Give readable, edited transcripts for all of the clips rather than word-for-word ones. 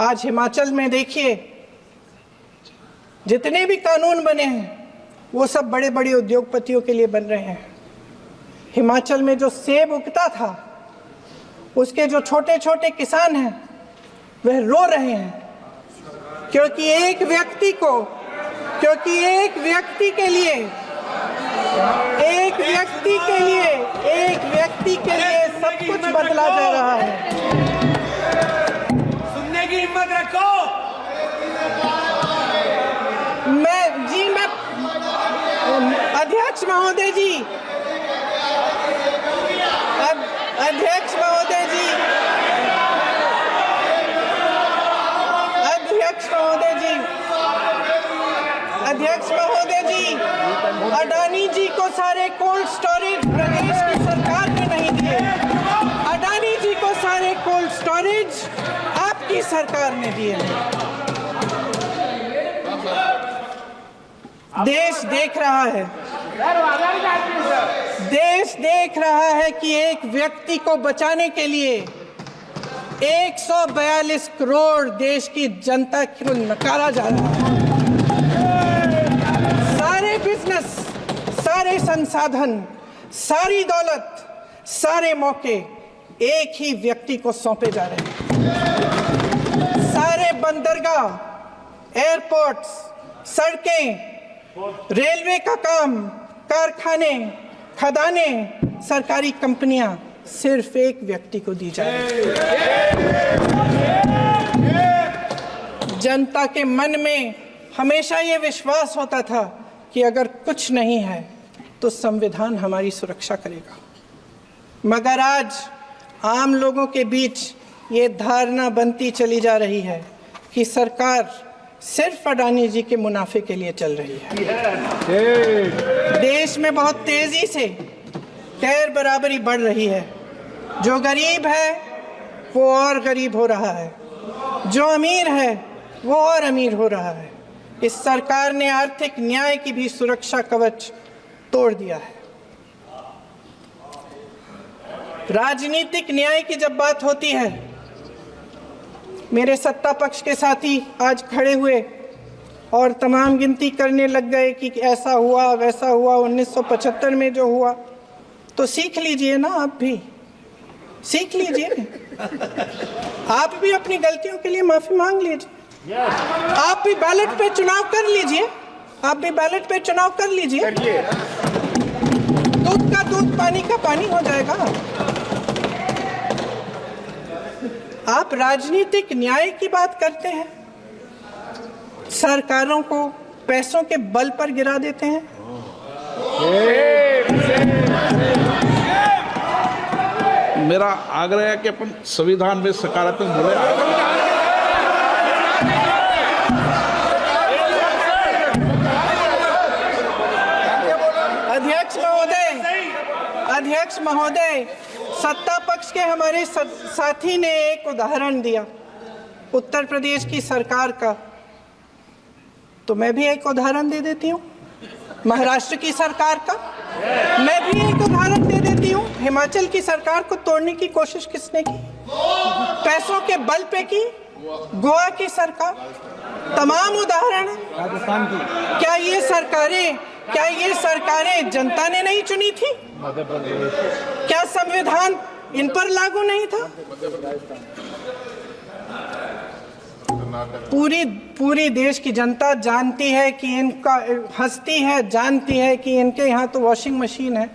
आज हिमाचल में देखिए, जितने भी कानून बने हैं वो सब बड़े बड़े उद्योगपतियों के लिए बन रहे हैं। हिमाचल में जो सेब उगता था, उसके जो छोटे छोटे किसान हैं वह रो रहे हैं, क्योंकि एक व्यक्ति के लिए सब कुछ बदला जा रहा है। सुनने की हिम्मत रखो। मैं अध्यक्ष महोदय जी, अध्यक्ष महोदय जी, अडानी जी को सारे कोल्ड स्टोरेज प्रदेश की सरकार ने नहीं दिए। अडानी जी को सारे कोल्ड स्टोरेज आपकी सरकार ने दिए हैं। देश देख रहा है कि एक व्यक्ति को बचाने के लिए 142 करोड़ देश की जनता को नकारा जा रहा है। सारे बिजनेस, सारे संसाधन, सारी दौलत, सारे मौके एक ही व्यक्ति को सौंपे जा रहे हैं। सारे बंदरगाह, एयरपोर्ट्स, सड़कें, रेलवे का काम, कारखाने, खदानें, सरकारी कंपनियां सिर्फ एक व्यक्ति को दी जा रही है। जनता के मन में हमेशा ये विश्वास होता था कि अगर कुछ नहीं है तो संविधान हमारी सुरक्षा करेगा, मगर आज आम लोगों के बीच ये धारणा बनती चली जा रही है कि सरकार सिर्फ अडानी जी के मुनाफे के लिए चल रही है। देश में बहुत तेजी से खैर बराबरी बढ़ रही है। जो गरीब है वो और गरीब हो रहा है, जो अमीर है वो और अमीर हो रहा है। इस सरकार ने आर्थिक न्याय की भी सुरक्षा कवच तोड़ दिया है। राजनीतिक न्याय की जब बात होती है, मेरे सत्ता पक्ष के साथी आज खड़े हुए और तमाम गिनती करने लग गए कि ऐसा हुआ वैसा हुआ, 1975 में जो हुआ। तो सीख लीजिए ना, आप भी सीख लीजिए, आप भी अपनी गलतियों के लिए माफी मांग लीजिए। आप भी बैलेट पे चुनाव कर लीजिए, दूध का दूध, पानी का पानी हो जाएगा। आप राजनीतिक न्याय की बात करते हैं, सरकारों को पैसों के बल पर गिरा देते हैं। मेरा आग्रह है कि अपन संविधान में सकारात्मक बोले। अध्यक्ष महोदय, सत्ता पक्ष के हमारे साथी ने एक उदाहरण दिया उत्तर प्रदेश की सरकार का, तो मैं भी एक उदाहरण दे देती हूँ महाराष्ट्र की सरकार का। मैं भी एक उदाहरण दे देती हूँ हिमाचल की सरकार को तोड़ने की कोशिश किसने की, पैसों के बल पे की, गोवा की सरकार। तमाम उदाहरण राजस्थान की। क्या ये सरकारें जनता ने नहीं चुनी थी? क्या संविधान इन पर लागू नहीं था? पूरी देश की जनता जानती है कि इनका हंसती है, जानती है कि इनके यहाँ तो वॉशिंग मशीन है।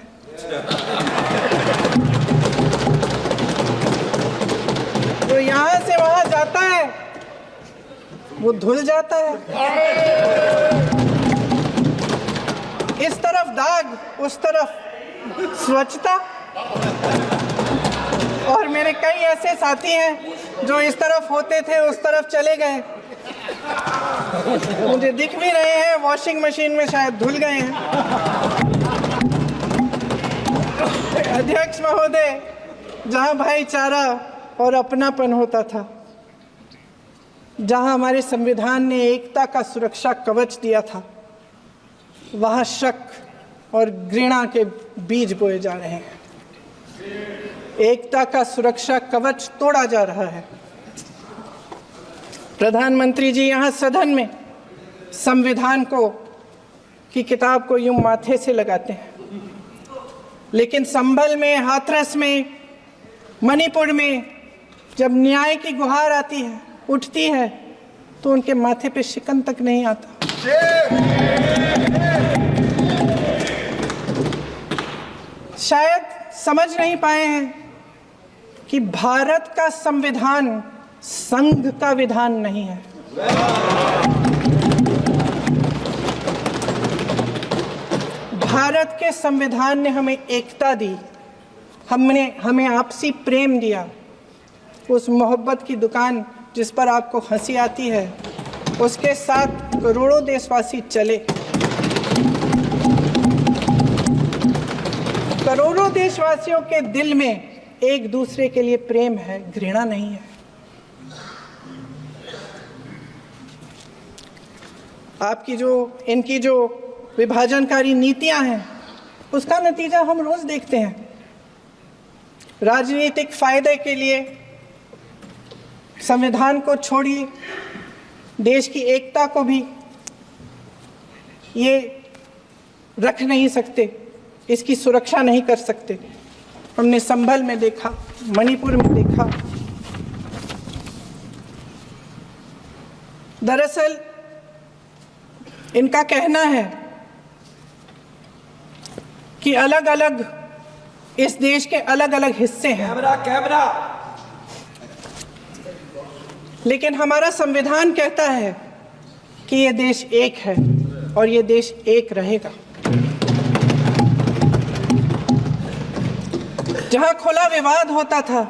तो यहाँ से वहां जाता है, वो धुल जाता है। इस तरफ दाग, उस तरफ स्वच्छता। और मेरे कई ऐसे साथी हैं जो इस तरफ होते थे उस तरफ चले गए, मुझे दिख भी रहे हैं, वॉशिंग मशीन में शायद धुल गए हैं। अध्यक्ष महोदय, जहां भाईचारा और अपनापन होता था, जहां हमारे संविधान ने एकता का सुरक्षा कवच दिया था, वहां शक और घृणा के बीज बोए जा रहे हैं। एकता का सुरक्षा कवच तोड़ा जा रहा है। प्रधानमंत्री जी यहाँ सदन में संविधान की किताब को यूं माथे से लगाते हैं, लेकिन संभल में, हाथरस में, मणिपुर में जब न्याय की गुहार आती है, उठती है, तो उनके माथे पे शिकन तक नहीं आता। शायद समझ नहीं पाए हैं कि भारत का संविधान संघ का विधान नहीं है। भारत के संविधान ने हमें एकता दी, हमें आपसी प्रेम दिया। उस मोहब्बत की दुकान जिस पर आपको हंसी आती है, उसके साथ करोड़ों देशवासी चले। करोड़ों देशवासियों के दिल में एक दूसरे के लिए प्रेम है, घृणा नहीं है। इनकी जो विभाजनकारी नीतियां हैं, उसका नतीजा हम रोज देखते हैं। राजनीतिक फायदे के लिए संविधान को छोड़िए, देश की एकता को भी ये रख नहीं सकते, इसकी सुरक्षा नहीं कर सकते। हमने संभल में देखा, मणिपुर में देखा। दरअसल इनका कहना है कि अलग अलग इस देश के अलग अलग हिस्से हैं, लेकिन हमारा संविधान कहता है कि ये देश एक है और ये देश एक रहेगा। जहां खुला विवाद होता था,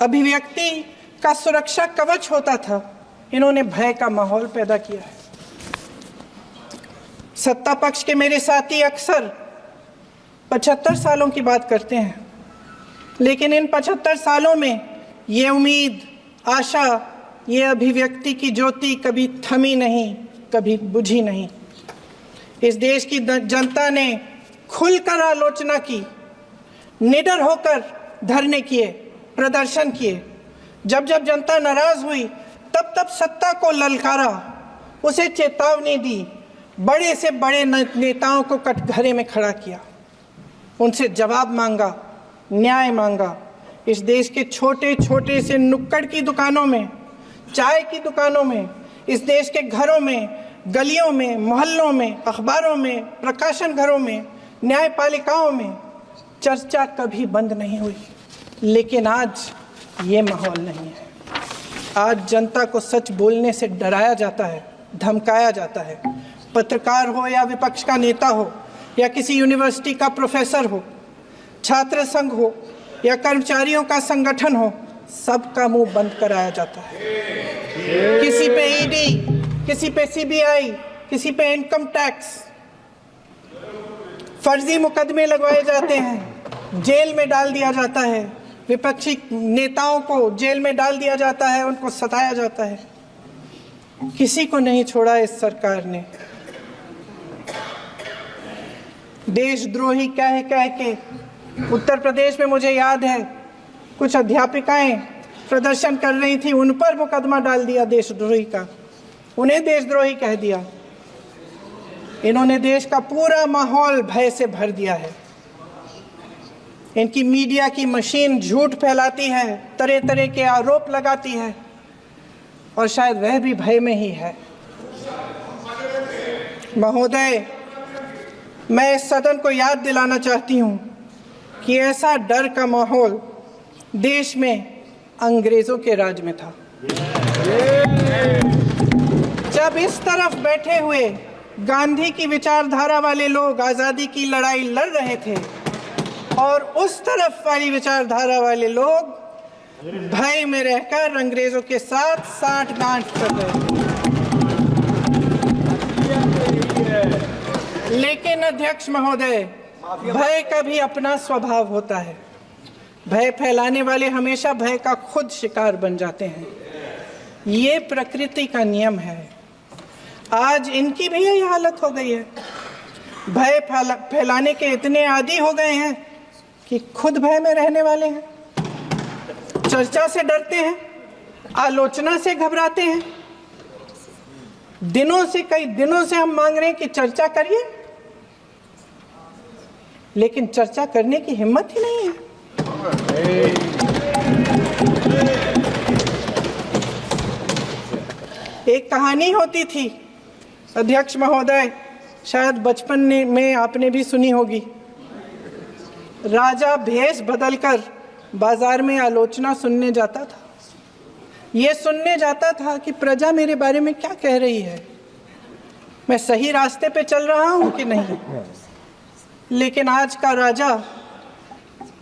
अभिव्यक्ति का सुरक्षा कवच होता था, इन्होंने भय का माहौल पैदा किया है। सत्ता पक्ष के मेरे साथी अक्सर 75 सालों की बात करते हैं, लेकिन इन 75 सालों में ये उम्मीद, आशा, ये अभिव्यक्ति की ज्योति कभी थमी नहीं, कभी बुझी नहीं। इस देश की जनता ने खुलकर आलोचना की, निडर होकर धरने किए, प्रदर्शन किए। जब जब जनता नाराज हुई, तब तब सत्ता को ललकारा, उसे चेतावनी दी, बड़े से बड़े नेताओं को कटघरे में खड़ा किया, उनसे जवाब मांगा, न्याय मांगा। इस देश के छोटे छोटे से नुक्कड़ की दुकानों में, चाय की दुकानों में, इस देश के घरों में, गलियों में, मोहल्लों में, अखबारों में, प्रकाशन घरों में, न्यायपालिकाओं में चर्चा कभी बंद नहीं हुई। लेकिन आज ये माहौल नहीं है। आज जनता को सच बोलने से डराया जाता है, धमकाया जाता है। पत्रकार हो या विपक्ष का नेता हो या किसी यूनिवर्सिटी का प्रोफेसर हो, छात्र संघ हो या कर्मचारियों का संगठन हो, सबका मुंह बंद कराया जाता है। किसी पे ईडी, किसी पे सीबीआई, किसी पे इनकम टैक्स, फर्जी मुकदमे लगवाए जाते हैं, जेल में डाल दिया जाता है। विपक्षी नेताओं को जेल में डाल दिया जाता है, उनको सताया जाता है। किसी को नहीं छोड़ा इस सरकार ने। देशद्रोही कह के उत्तर प्रदेश में मुझे याद है कुछ अध्यापिकाएं प्रदर्शन कर रही थी, उन पर मुकदमा डाल दिया देशद्रोही का, उन्हें देशद्रोही कह दिया। इन्होंने देश का पूरा माहौल भय से भर दिया है। इनकी मीडिया की मशीन झूठ फैलाती है, तरह तरह के आरोप लगाती है, और शायद वह भी भय में ही है। महोदय, मैं इस सदन को याद दिलाना चाहती हूँ कि ऐसा डर का माहौल देश में अंग्रेजों के राज में था। जब इस तरफ बैठे हुए गांधी की विचारधारा वाले लोग आज़ादी की लड़ाई लड़ रहे थे, और उस तरफ वाली विचारधारा वाले लोग भय में रहकर अंग्रेजों के साथ साठ-गांठ कर रहे थे। लेकिन अध्यक्ष महोदय, भय का भी अपना स्वभाव होता है। भय फैलाने वाले हमेशा भय का खुद शिकार बन जाते हैं। ये प्रकृति का नियम है। आज इनकी भी यही हालत हो गई है। भय फैलाने के इतने आदी हो गए हैं कि खुद भय में रहने वाले हैं, चर्चा से डरते हैं, आलोचना से घबराते हैं। कई दिनों से हम मांग रहे हैं कि चर्चा करिए, लेकिन चर्चा करने की हिम्मत ही नहीं है। एक कहानी होती थी अध्यक्ष महोदय, शायद बचपन में आपने भी सुनी होगी। राजा भेष बदलकर बाजार में आलोचना सुनने जाता था। ये सुनने जाता था कि प्रजा मेरे बारे में क्या कह रही है, मैं सही रास्ते पे चल रहा हूं कि नहीं। लेकिन आज का राजा,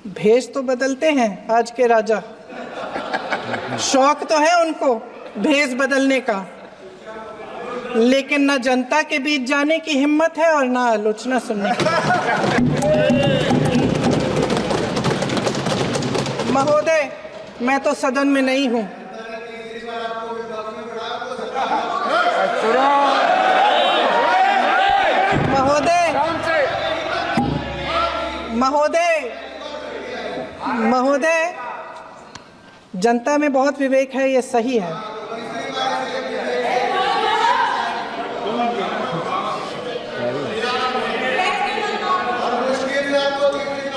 भेष तो बदलते हैं आज के राजा, शौक तो है उनको भेष बदलने का, लेकिन न जनता के बीच जाने की हिम्मत है और न आलोचना सुनने की। महोदय, मैं तो सदन में नहीं हूं। महोदय, जनता में बहुत विवेक है, ये सही है।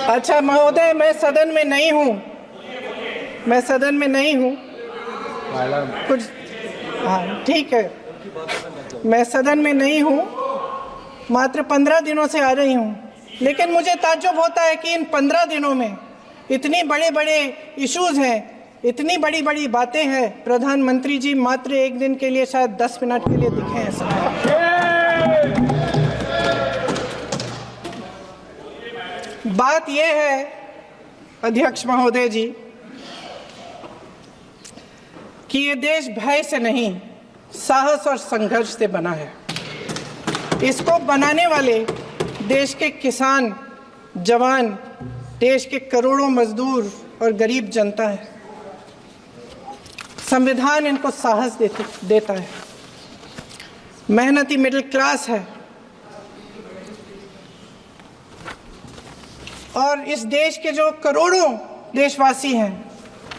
अच्छा महोदय, मैं सदन में नहीं हूँ, कुछ, हाँ ठीक है, मैं सदन में नहीं हूँ, मात्र 15 दिनों से आ रही हूँ। लेकिन मुझे ताज्जुब होता है कि इन 15 दिनों में इतनी बड़े इश्यूज हैं, इतनी बड़ी बातें हैं, प्रधानमंत्री जी मात्र एक दिन के लिए, शायद 10 मिनट के लिए दिखे हैं सब। बात यह है अध्यक्ष महोदय जी कि ये देश भय से नहीं, साहस और संघर्ष से बना है। इसको बनाने वाले देश के किसान, जवान, देश के करोड़ों मजदूर और गरीब जनता है। संविधान इनको साहस देता है। मेहनती मिडिल क्लास है और इस देश के जो करोड़ों देशवासी हैं,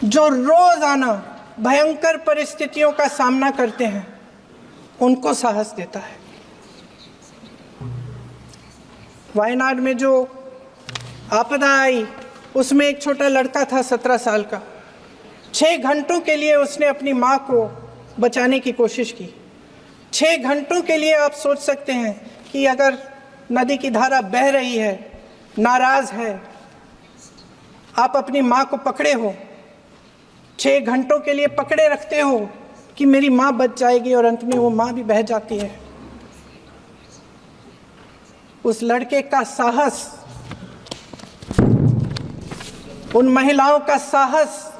जो रोजाना भयंकर परिस्थितियों का सामना करते हैं, उनको साहस देता है। वायनाड में जो आपदा आई, उसमें एक छोटा लड़का था 17 साल का। 6 घंटों के लिए उसने अपनी माँ को बचाने की कोशिश की। 6 घंटों के लिए आप सोच सकते हैं कि अगर नदी की धारा बह रही है, नाराज है, आप अपनी माँ को पकड़े हो, 6 घंटों के लिए पकड़े रखते हो कि मेरी माँ बच जाएगी, और अंत में वो माँ भी बह जाती है। उस लड़के का साहस, उन महिलाओं का साहस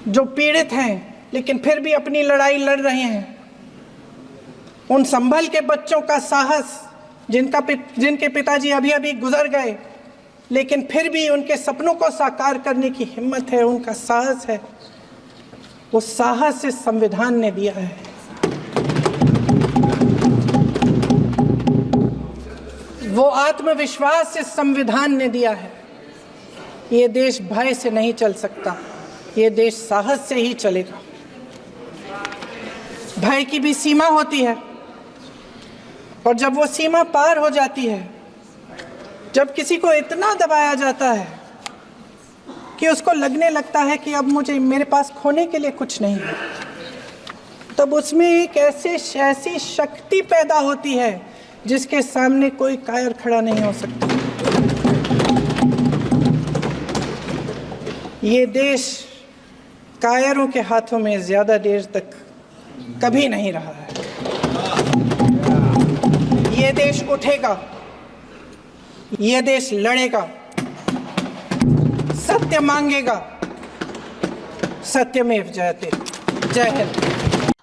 जो पीड़ित हैं लेकिन फिर भी अपनी लड़ाई लड़ रहे हैं, उन संभल के बच्चों का साहस जिनके पिताजी अभी गुजर गए, लेकिन फिर भी उनके सपनों को साकार करने की हिम्मत है, उनका साहस है। वो साहस से संविधान ने दिया है। वो आत्मविश्वास से संविधान ने दिया है। ये देश भय से नहीं चल सकता, ये देश साहस से ही चलेगा। भय की भी सीमा होती है, और जब वो सीमा पार हो जाती है, जब किसी को इतना दबाया जाता है कि उसको लगने लगता है कि अब मेरे पास खोने के लिए कुछ नहीं है, तब उसमें एक ऐसी शक्ति पैदा होती है जिसके सामने कोई कायर खड़ा नहीं हो सकता। ये देश कायरों के हाथों में ज्यादा देर तक कभी नहीं रहा है। ये देश उठेगा, ये देश लड़ेगा, सत्य मांगेगा, सत्यमेव जयते। जय हिंद।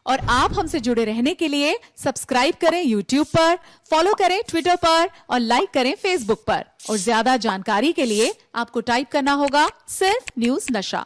और आप हमसे जुड़े रहने के लिए सब्सक्राइब करें YouTube पर, फॉलो करें Twitter पर और लाइक करें Facebook पर। और ज्यादा जानकारी के लिए आपको टाइप करना होगा सिर्फ न्यूज़ नशा।